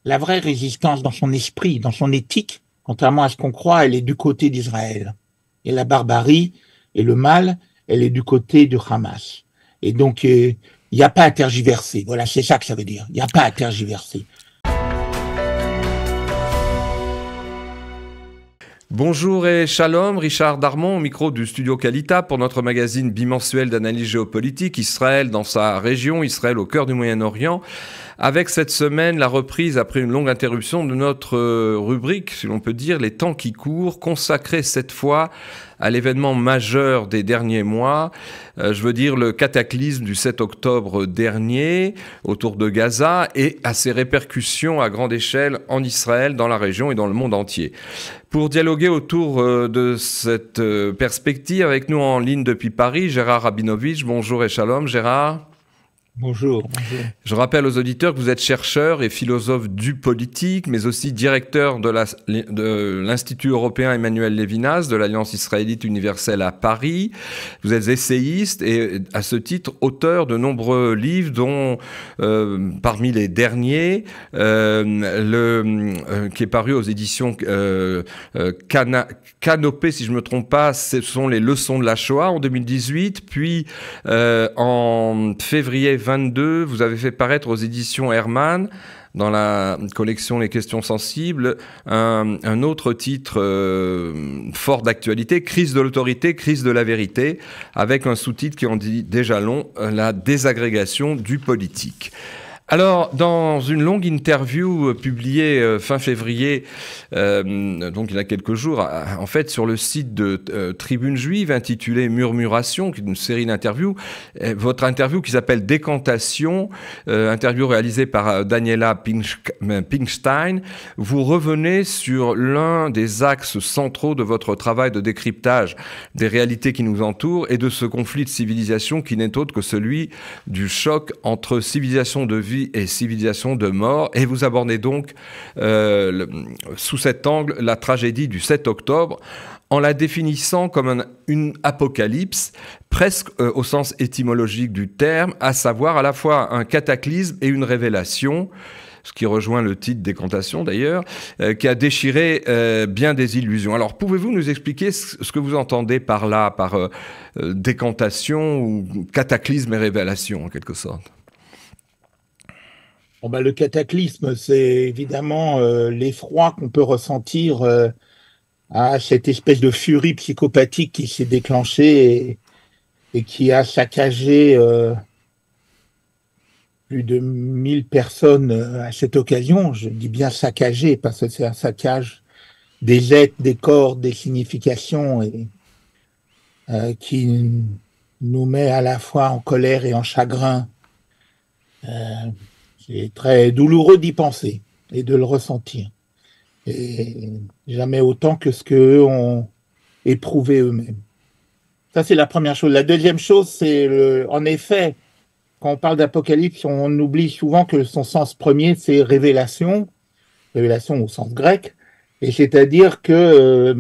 la vraie résistance dans son esprit, dans son éthique, contrairement à ce qu'on croit, elle est du côté d'Israël. Et la barbarie et le mal, elle est du côté du Hamas. Et donc, il n'y a pas à tergiverser. Voilà, c'est ça que ça veut dire. Il n'y a pas à tergiverser. Bonjour et shalom, Richard Darmon au micro du studio Kalita pour notre magazine bimensuel d'analyse géopolitique, Israël dans sa région, Israël au cœur du Moyen-Orient. Avec cette semaine, la reprise, après une longue interruption, de notre rubrique, si l'on peut dire, Les temps qui courent, consacrée cette fois à l'événement majeur des derniers mois, je veux dire le cataclysme du 7 octobre dernier autour de Gaza et à ses répercussions à grande échelle en Israël, dans la région et dans le monde entier. Pour dialoguer autour de cette perspective, avec nous en ligne depuis Paris, Gérard Rabinovitch. Bonjour et shalom, Gérard. Bonjour, bonjour. Je rappelle aux auditeurs que vous êtes chercheur et philosophe du politique, mais aussi directeur de l'Institut européen Emmanuel Levinas, de l'Alliance israélite universelle à Paris. Vous êtes essayiste et, à ce titre, auteur de nombreux livres, dont, parmi les derniers, qui est paru aux éditions Canopée, si je ne me trompe pas, ce sont les leçons de la Shoah en 2018, puis en février 22, vous avez fait paraître aux éditions Hermann, dans la collection Les questions sensibles, un autre titre fort d'actualité, Crise de l'autorité, crise de la vérité, avec un sous-titre qui en dit déjà long, la désagrégation du politique. Alors, dans une longue interview publiée fin février, donc il y a quelques jours, en fait, sur le site de Tribune Juive, intitulée Murmuration, qui est une série d'interviews, votre interview qui s'appelle Décantation, interview réalisée par Daniela Pinkstein, vous revenez sur l'un des axes centraux de votre travail de décryptage des réalités qui nous entourent et de ce conflit de civilisation qui n'est autre que celui du choc entre civilisation de vie et civilisation de mort, et vous abordez donc sous cet angle la tragédie du 7 octobre en la définissant comme une apocalypse, presque au sens étymologique du terme, à savoir à la fois un cataclysme et une révélation, ce qui rejoint le titre Décantation d'ailleurs, qui a déchiré bien des illusions. Alors pouvez-vous nous expliquer ce que vous entendez par là, par décantation ou cataclysme et révélation en quelque sorte? Bon, le cataclysme, c'est évidemment l'effroi qu'on peut ressentir à cette espèce de furie psychopathique qui s'est déclenchée et qui a saccagé plus de 1000 personnes à cette occasion. Je dis bien saccagé parce que c'est un saccage des êtres, des corps, des significations et qui nous met à la fois en colère et en chagrin. C'est très douloureux d'y penser et de le ressentir. Et jamais autant que ce qu'eux ont éprouvé eux-mêmes. Ça, c'est la première chose. La deuxième chose, c'est en effet, quand on parle d'apocalypse, on oublie souvent que son sens premier, c'est révélation, révélation au sens grec, et c'est-à-dire que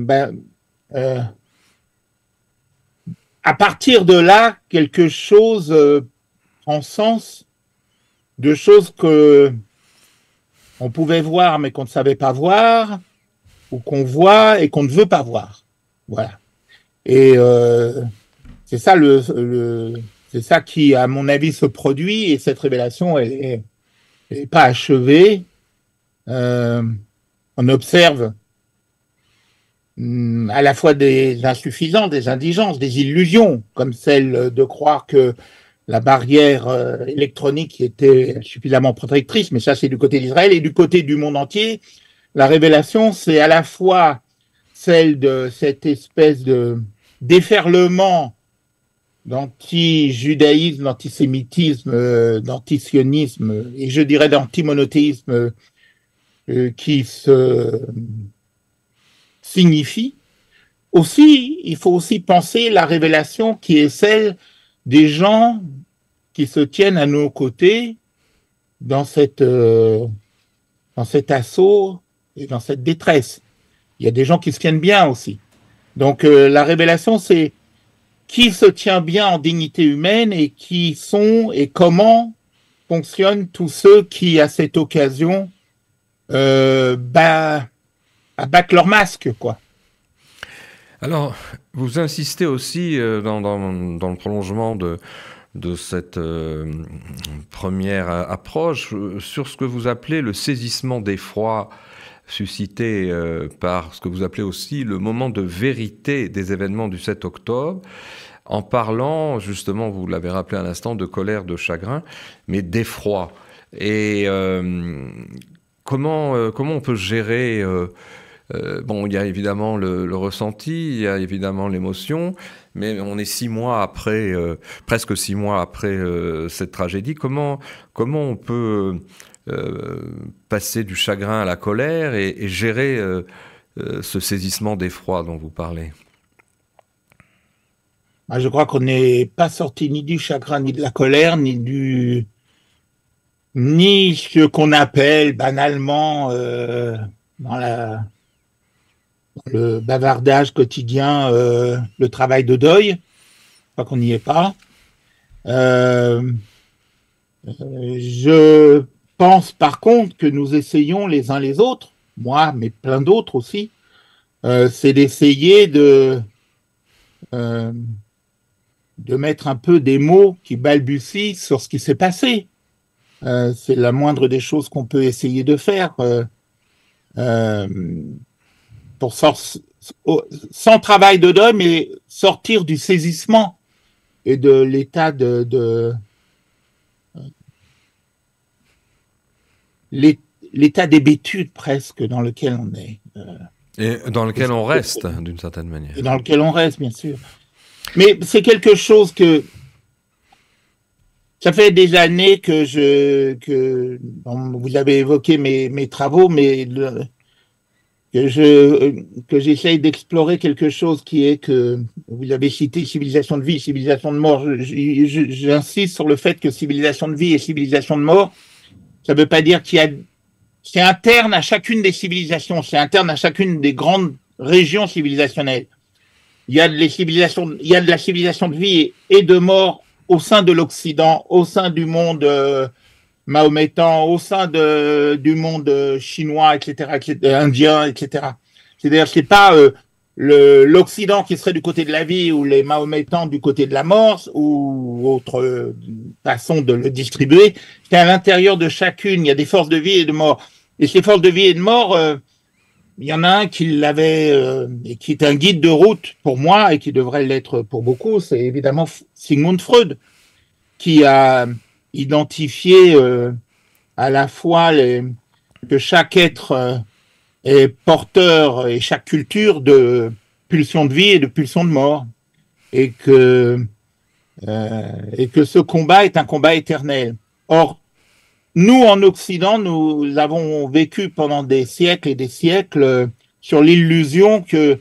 à partir de là, quelque chose prend sens, de choses que on pouvait voir mais qu'on ne savait pas voir, ou qu'on voit et qu'on ne veut pas voir. Voilà. Et c'est ça c'est ça qui, à mon avis, se produit. Et cette révélation, elle est pas achevée. On observe à la fois des insuffisances, des indigences, des illusions, comme celle de croire que la barrière électronique était suffisamment protectrice, mais ça c'est du côté d'Israël, et du côté du monde entier, la révélation c'est à la fois celle de cette espèce de déferlement d'anti-judaïsme, d'antisémitisme, d'antisionisme, et je dirais d'antimonothéisme qui se signifie. Aussi, il faut aussi penser la révélation qui est celle des gens qui se tiennent à nos côtés dans cet assaut et dans cette détresse. Il y a des gens qui se tiennent bien aussi. Donc la révélation, c'est qui se tient bien en dignité humaine et qui sont et comment fonctionnent tous ceux qui, à cette occasion, bah, abattre leur masque, quoi. Alors, vous insistez aussi dans le prolongement de cette première approche sur ce que vous appelez le saisissement d'effroi suscité par ce que vous appelez aussi le moment de vérité des événements du 7 octobre, en parlant justement, vous l'avez rappelé à l'instant, de colère, de chagrin, mais d'effroi. Et comment on peut gérer bon, il y a évidemment le ressenti, il y a évidemment l'émotion, mais on est 6 mois après, presque 6 mois après cette tragédie. Comment on peut passer du chagrin à la colère et gérer ce saisissement d'effroi dont vous parlez? Je crois qu'on n'est pas sorti ni du chagrin, ni de la colère, ni ce qu'on appelle banalement dans le bavardage quotidien, le travail de deuil. Je crois qu'on n'y est pas. Je pense par contre que nous essayons les uns les autres, moi, mais plein d'autres aussi, c'est d'essayer de mettre un peu des mots qui balbutient sur ce qui s'est passé. C'est la moindre des choses qu'on peut essayer de faire pour sans travail de deuil, mais sortir du saisissement et de l'état l'état d'hébétude presque dans lequel on est. Et dans lequel on reste, d'une certaine manière. Et dans lequel on reste, bien sûr. Mais c'est quelque chose que ça fait des années bon, vous avez évoqué mes travaux, mais que j'essaye d'explorer quelque chose qui est que vous avez cité civilisation de vie, civilisation de mort. J'insiste sur le fait que civilisation de vie et civilisation de mort, ça ne veut pas dire c'est interne à chacune des civilisations, c'est interne à chacune des grandes régions civilisationnelles. Il y a de la civilisation de vie et de mort au sein de l'Occident, au sein du monde mahométan, au sein du monde chinois, etc., indien, etc. C'est-à-dire, c'est pas l'Occident qui serait du côté de la vie ou les mahométans du côté de la mort ou autre façon de le distribuer. C'est à l'intérieur de chacune. Il y a des forces de vie et de mort. Et ces forces de vie et de mort, il y en a un qui l'avait et qui est un guide de route pour moi et qui devrait l'être pour beaucoup. C'est évidemment Sigmund Freud qui a identifié à la fois que chaque être est porteur et chaque culture de pulsions de vie et de pulsions de mort et que ce combat est un combat éternel. Or, nous, en Occident, nous avons vécu pendant des siècles et des siècles sur l'illusion que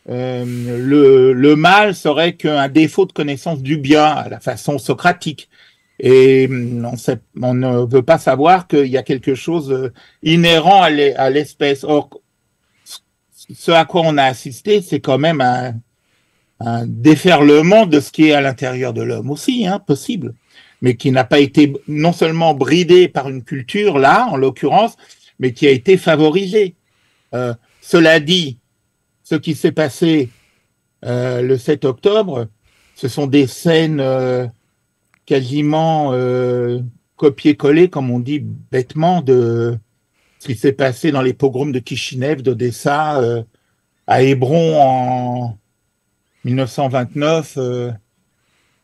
le mal serait qu'un défaut de connaissance du bien, à la façon socratique. Et on ne veut pas savoir qu'il y a quelque chose inhérent à l'espèce. Or, ce à quoi on a assisté, c'est quand même un déferlement de ce qui est à l'intérieur de l'homme aussi, hein, possible, mais qui n'a pas été non seulement bridé par une culture, là, en l'occurrence, mais qui a été favorisé. Cela dit, ce qui s'est passé le 7 octobre, ce sont des scènes quasiment copier-coller, comme on dit bêtement, de ce qui s'est passé dans les pogroms de Kishinev, d'Odessa, à Hébron en 1929,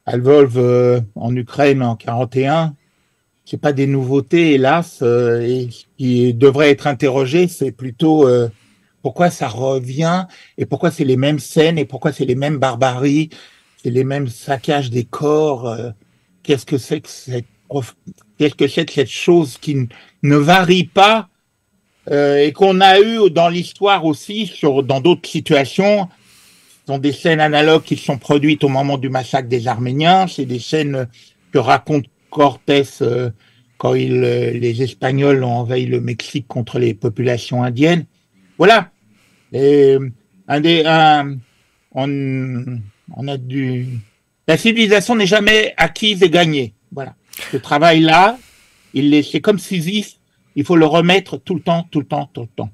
à Lvov en Ukraine en 1941. C'est pas des nouveautés, hélas, et qui devraient être interrogées, c'est plutôt pourquoi ça revient et pourquoi c'est les mêmes scènes et pourquoi c'est les mêmes barbaries, c'est les mêmes saccages des corps. Qu'est-ce que c'est que cette chose qui ne varie pas et qu'on a eu dans l'histoire aussi dans d'autres situations. Ce sont des scènes analogues qui sont produites au moment du massacre des Arméniens. C'est des scènes que raconte Cortés quand les Espagnols ont envahi le Mexique contre les populations indiennes. Voilà. Et la civilisation n'est jamais acquise et gagnée. Voilà. Ce travail-là, c'est comme Sisyphe. il faut le remettre tout le temps, tout le temps, tout le temps.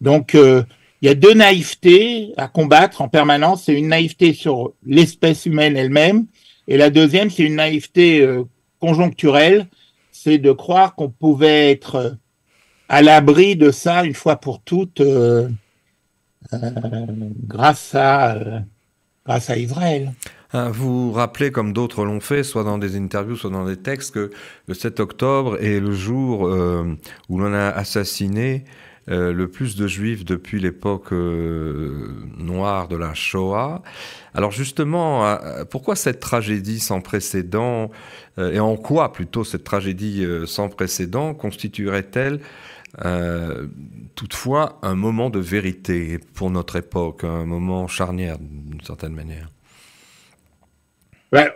Donc, il y a deux naïvetés à combattre en permanence. C'est une naïveté sur l'espèce humaine elle-même, et la deuxième, c'est une naïveté conjoncturelle, c'est de croire qu'on pouvait être à l'abri de ça une fois pour toutes grâce à Israël. Vous rappelez, comme d'autres l'ont fait, soit dans des interviews, soit dans des textes, que le 7 octobre est le jour où l'on a assassiné le plus de juifs depuis l'époque noire de la Shoah. Alors justement, pourquoi cette tragédie sans précédent, et en quoi plutôt cette tragédie sans précédent constituerait-elle toutefois un moment de vérité pour notre époque, un moment charnière d'une certaine manière?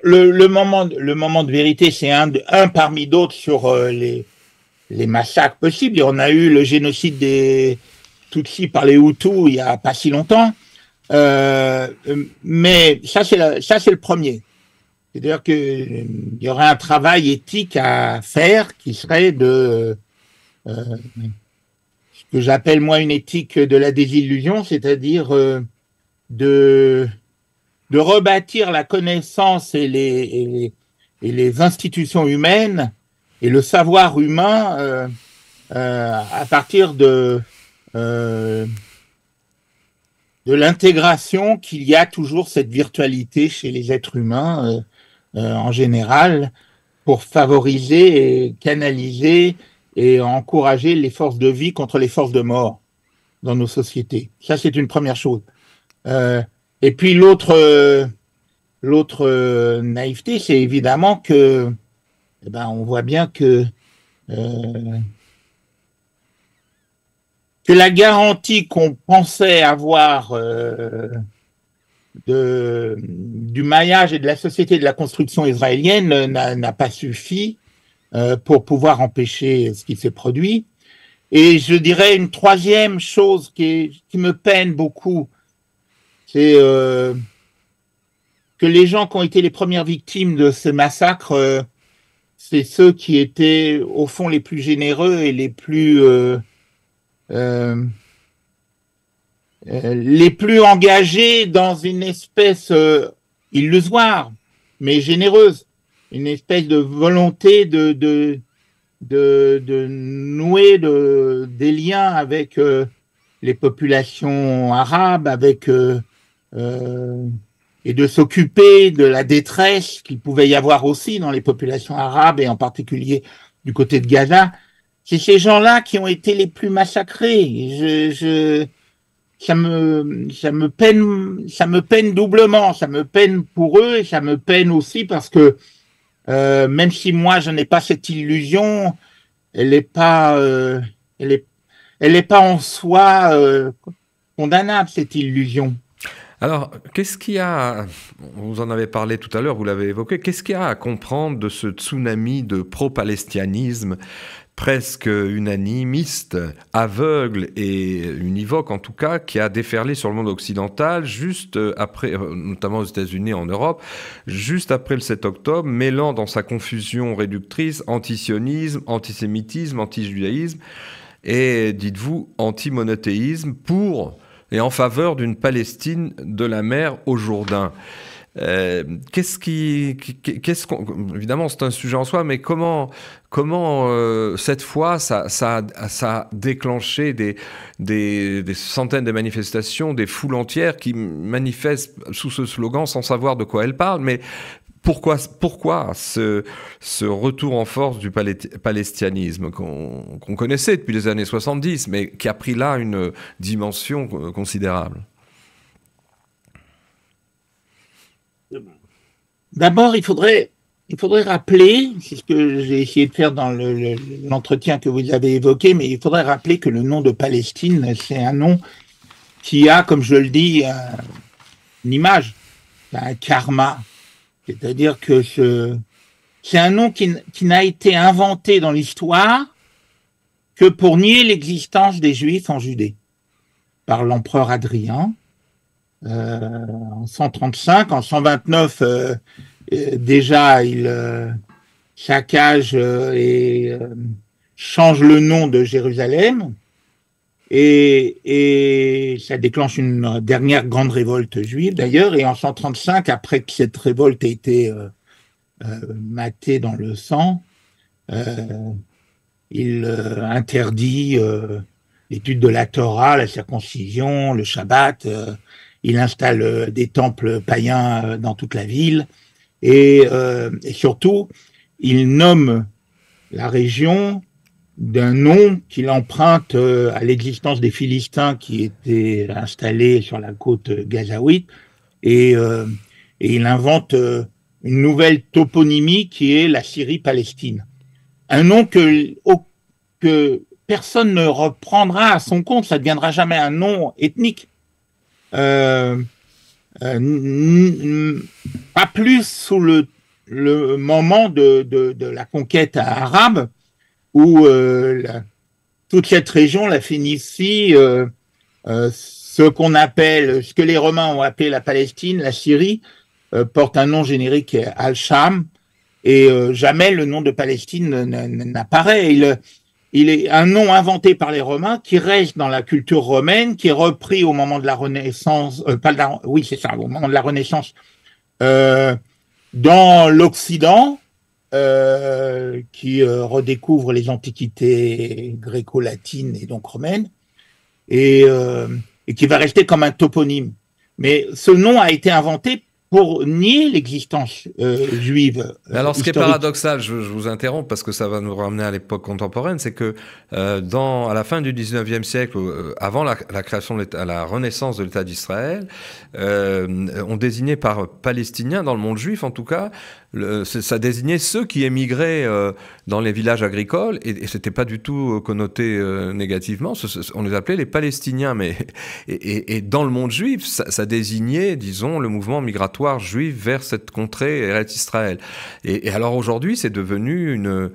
Le moment de vérité, c'est un parmi d'autres sur les massacres possibles. On a eu le génocide des Tutsis par les Hutus il n'y a pas si longtemps. Mais ça, c'est le premier. C'est-à-dire qu'il y aurait un travail éthique à faire qui serait de ce que j'appelle moi une éthique de la désillusion, c'est-à-dire de rebâtir la connaissance et les institutions humaines et le savoir humain à partir de l'intégration qu'il y a toujours cette virtualité chez les êtres humains en général pour favoriser et canaliser et encourager les forces de vie contre les forces de mort dans nos sociétés. Ça, c'est une première chose. Et puis l'autre naïveté, c'est évidemment que, on voit bien que la garantie qu'on pensait avoir du maillage et de la société de la construction israélienne n'a pas suffi pour pouvoir empêcher ce qui s'est produit. Et je dirais une troisième chose qui me peine beaucoup, c'est que les gens qui ont été les premières victimes de ce massacre, c'est ceux qui étaient au fond les plus généreux et les plus engagés dans une espèce illusoire, mais généreuse, une espèce de volonté de nouer des liens avec les populations arabes, et de s'occuper de la détresse qu'il pouvait y avoir aussi dans les populations arabes, et en particulier du côté de Gaza. C'est ces gens-là qui ont été les plus massacrés. Ça me peine doublement. Ça me peine pour eux et ça me peine aussi parce que même si moi je n'ai pas cette illusion, elle n'est pas en soi condamnable, cette illusion. Alors, qu'est-ce qu'il y a, vous en avez parlé tout à l'heure, vous l'avez évoqué, qu'est-ce qu'il y a à comprendre de ce tsunami de pro-palestinianisme presque unanimiste, aveugle et univoque en tout cas, qui a déferlé sur le monde occidental juste après, notamment aux États-Unis et en Europe, juste après le 7 octobre, mêlant dans sa confusion réductrice antisionisme, antisémitisme, antijudaïsme et, dites-vous, anti-monothéisme pour et en faveur d'une Palestine de la mer au Jourdain. Évidemment, c'est un sujet en soi, mais comment cette fois, ça a déclenché des centaines de manifestations, des foules entières qui manifestent sous ce slogan sans savoir de quoi elles parlent, mais pourquoi ce retour en force du palestinianisme qu'on connaissait depuis les années 70, mais qui a pris là une dimension considérable? D'abord, il faudrait rappeler, c'est ce que j'ai essayé de faire dans l'entretien que vous avez évoqué, mais il faudrait rappeler que le nom de Palestine, c'est un nom qui a, comme je le dis, une image, un karma. C'est-à-dire que c'est un nom qui n'a été inventé dans l'histoire que pour nier l'existence des Juifs en Judée par l'empereur Hadrien en 135, en 129 déjà il saccage et change le nom de Jérusalem et ça déclenche une dernière grande révolte juive d'ailleurs. Et en 135, après que cette révolte ait été matée dans le sang, il interdit l'étude de la Torah, la circoncision, le Shabbat. Il installe des temples païens dans toute la ville et surtout, il nomme la région d'un nom qu'il emprunte à l'existence des Philistins qui étaient installés sur la côte gazaouite et il invente une nouvelle toponymie qui est la Syrie-Palestine. Un nom que personne ne reprendra à son compte, ça ne deviendra jamais un nom ethnique. Pas plus sous le moment de la conquête arabe où toute cette région, la Phénicie, ce que les Romains ont appelé la Palestine, la Syrie, porte un nom générique Al-Sham et jamais le nom de Palestine n'apparaît. Il est un nom inventé par les Romains qui reste dans la culture romaine, qui est repris au moment de la Renaissance, oui c'est ça, au moment de la Renaissance, dans l'Occident, qui redécouvre les antiquités gréco-latines et donc romaines, et qui va rester comme un toponyme. Mais ce nom a été inventé pour nier l'existence juive. Mais alors, ce historique. qui est paradoxal, je vous interromps parce que ça va nous ramener à l'époque contemporaine, c'est que à la fin du 19e siècle, avant la création de la renaissance de l'État d'Israël, on désignait par Palestiniens, dans le monde juif en tout cas, ça désignait ceux qui émigraient dans les villages agricoles et c'était pas du tout connoté négativement. On les appelait les Palestiniens, mais et dans le monde juif, ça désignait, disons, le mouvement migratoire juif vers cette contrée Eretz Israël. Et alors aujourd'hui, c'est devenu un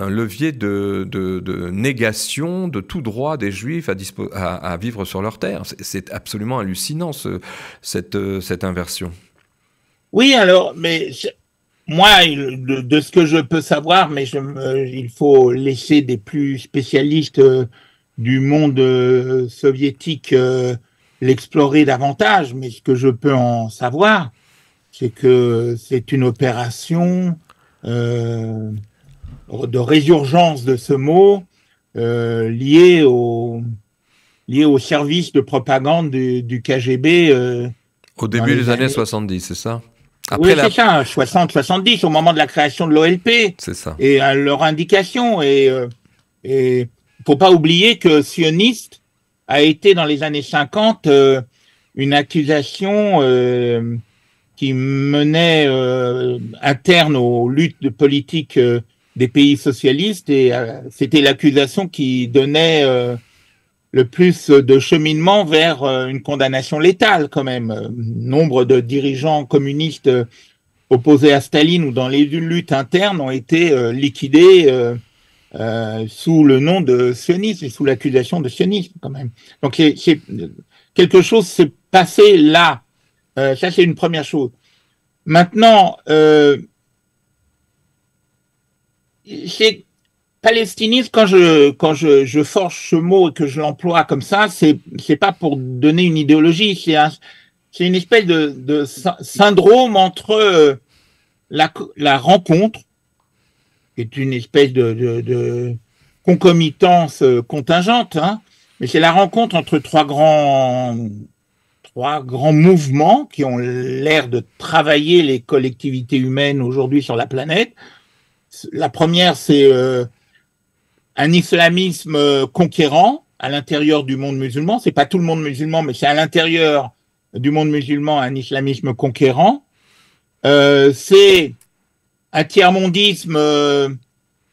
levier de négation de tout droit des Juifs à vivre sur leur terre. C'est absolument hallucinant cette inversion. Oui, alors, mais moi, de ce que je peux savoir, mais il faut laisser des plus spécialistes du monde soviétique l'explorer davantage, mais ce que je peux en savoir, c'est que c'est une opération de résurgence de ce mot liée au service de propagande du KGB. Au début des années 70, c'est ça? Après oui, c'est ça, 60-70, au moment de la création de l'OLP. C'est ça. Et à leur indication. Et faut pas oublier que sioniste a été dans les années 50 une accusation qui menait interne aux luttes politiques des pays socialistes et c'était l'accusation qui donnait le plus de cheminement vers une condamnation létale quand même. Nombre de dirigeants communistes opposés à Staline ou dans les luttes internes ont été liquidés sous le nom de sionisme et sous l'accusation de sionisme quand même. Donc quelque chose s'est passé là. Ça c'est une première chose. Maintenant, c'est palestinisme, quand je forge ce mot et que je l'emploie comme ça, c'est pas pour donner une idéologie, c'est une espèce de syndrome entre la rencontre, qui est une espèce de concomitance contingente, hein, mais c'est la rencontre entre trois grands mouvements qui ont l'air de travailler les collectivités humaines aujourd'hui sur la planète. La première, c'est un islamisme conquérant à l'intérieur du monde musulman. C'est pas tout le monde musulman, mais c'est à l'intérieur du monde musulman un islamisme conquérant. C'est un tiers-mondisme,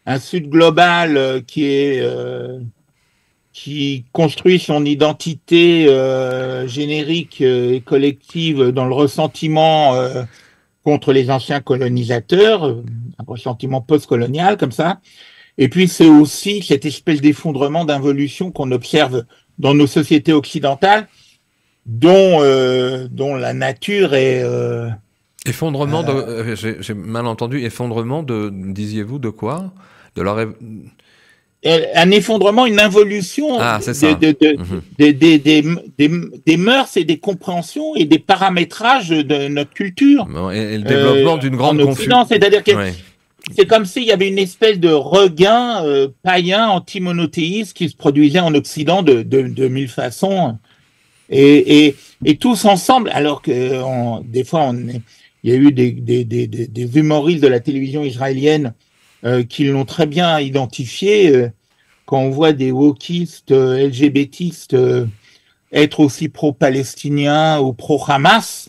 un sud global qui construit son identité générique et collective dans le ressentiment contre les anciens colonisateurs, un ressentiment post-colonial comme ça. Et puis, c'est aussi cette espèce d'effondrement, d'involution qu'on observe dans nos sociétés occidentales, dont la nature est... Effondrement j'ai mal entendu, effondrement disiez-vous, de quoi? de leur... Un effondrement, une involution des mœurs et des compréhensions et des paramétrages de notre culture. Et le développement d'une grande confusion. C'est-à-dire que c'est comme s'il y avait une espèce de regain païen, anti-monothéiste qui se produisait en Occident de mille façons. Et tous ensemble, alors que des fois, il y a eu des humoristes de la télévision israélienne qui l'ont très bien identifié. Quand on voit des wokistes, LGBTistes être aussi pro-palestiniens ou pro-Hamas,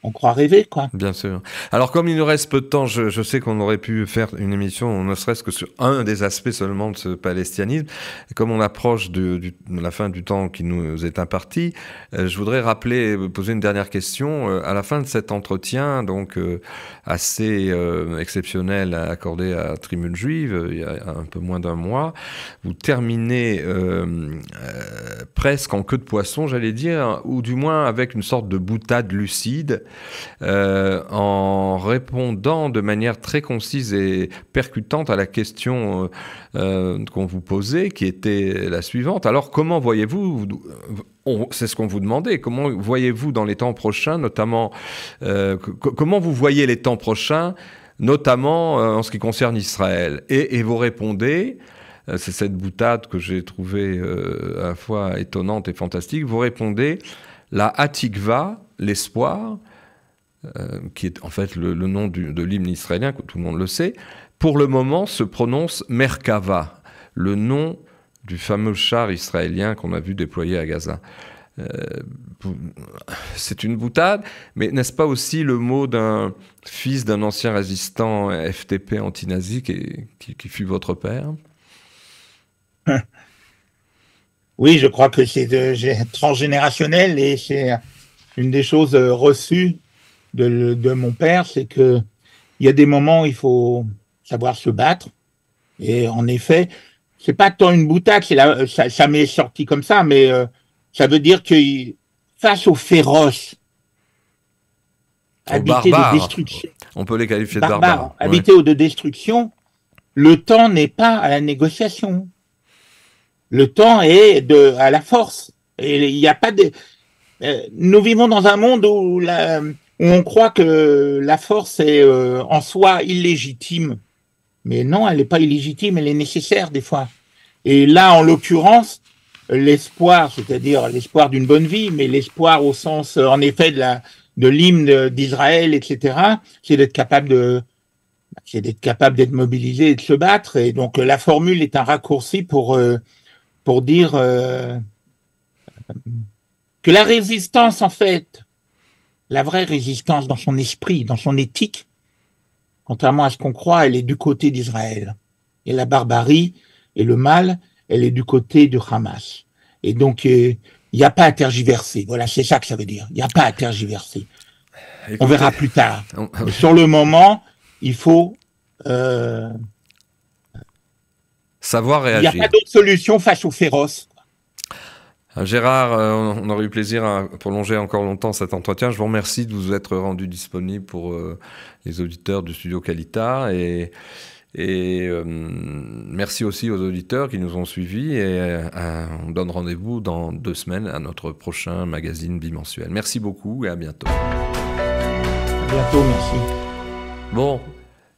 on croit rêver, quoi. Bien sûr. Alors, comme il nous reste peu de temps, je sais qu'on aurait pu faire une émission, ne serait-ce que sur un des aspects seulement de ce palestinisme. Et comme on approche de la fin du temps qui nous est imparti, je voudrais poser une dernière question. À la fin de cet entretien, donc assez exceptionnel accordé à Tribune Juive, il y a un peu moins d'un mois, vous terminez presque en queue de poisson, j'allais dire, ou du moins avec une sorte de boutade lucide, en répondant de manière très concise et percutante à la question qu'on vous posait, qui était la suivante. Alors, comment voyez-vous, c'est ce qu'on vous demandait, comment voyez-vous dans les temps prochains, notamment, comment vous voyez les temps prochains, notamment en ce qui concerne Israël? Et vous répondez, c'est cette boutade que j'ai trouvée à la fois étonnante et fantastique, vous répondez, la Hatikva, l'espoir, qui est en fait le nom de l'hymne israélien, que tout le monde le sait, pour le moment se prononce Merkava, le nom du fameux char israélien qu'on a vu déployer à Gaza. C'est une boutade, mais n'est-ce pas aussi le mot d'un fils d'un ancien résistant FTP anti-nazi qui fut votre père? Oui, je crois que c'est transgénérationnel et c'est une des choses reçues de mon père, c'est que il y a des moments où il faut savoir se battre. Et en effet, c'est pas tant une boutade, ça m'est sorti comme ça, mais ça veut dire que face aux féroces, habités de destruction, on peut les qualifier de barbares, habités de destruction, le temps n'est pas à la négociation. Le temps est à la force. Et il n'y a pas de. Nous vivons dans un monde où on croit que la force est en soi illégitime. Mais non, elle n'est pas illégitime, elle est nécessaire des fois. Et là, en l'occurrence, l'espoir, c'est-à-dire l'espoir d'une bonne vie, mais l'espoir au sens, en effet, de l'hymne d'Israël, etc., c'est d'être capable d'être mobilisé et de se battre. Et donc, la formule est un raccourci pour dire que la résistance, en fait, la vraie résistance dans son esprit, dans son éthique, contrairement à ce qu'on croit, elle est du côté d'Israël. Et la barbarie et le mal, elle est du côté du Hamas. Et donc, il n'y a pas à tergiverser. Voilà, c'est ça que ça veut dire. Il n'y a pas à tergiverser. Écoutez, on verra plus tard. Sur le moment, il faut savoir réagir. Il n'y a pas d'autre solution face aux féroces. Gérard, on aurait eu plaisir à prolonger encore longtemps cet entretien. Je vous remercie de vous être rendu disponible pour les auditeurs du studio Qualita et merci aussi aux auditeurs qui nous ont suivis et on donne rendez-vous dans 2 semaines à notre prochain magazine bimensuel. Merci beaucoup et à bientôt. À bientôt, merci. Bon.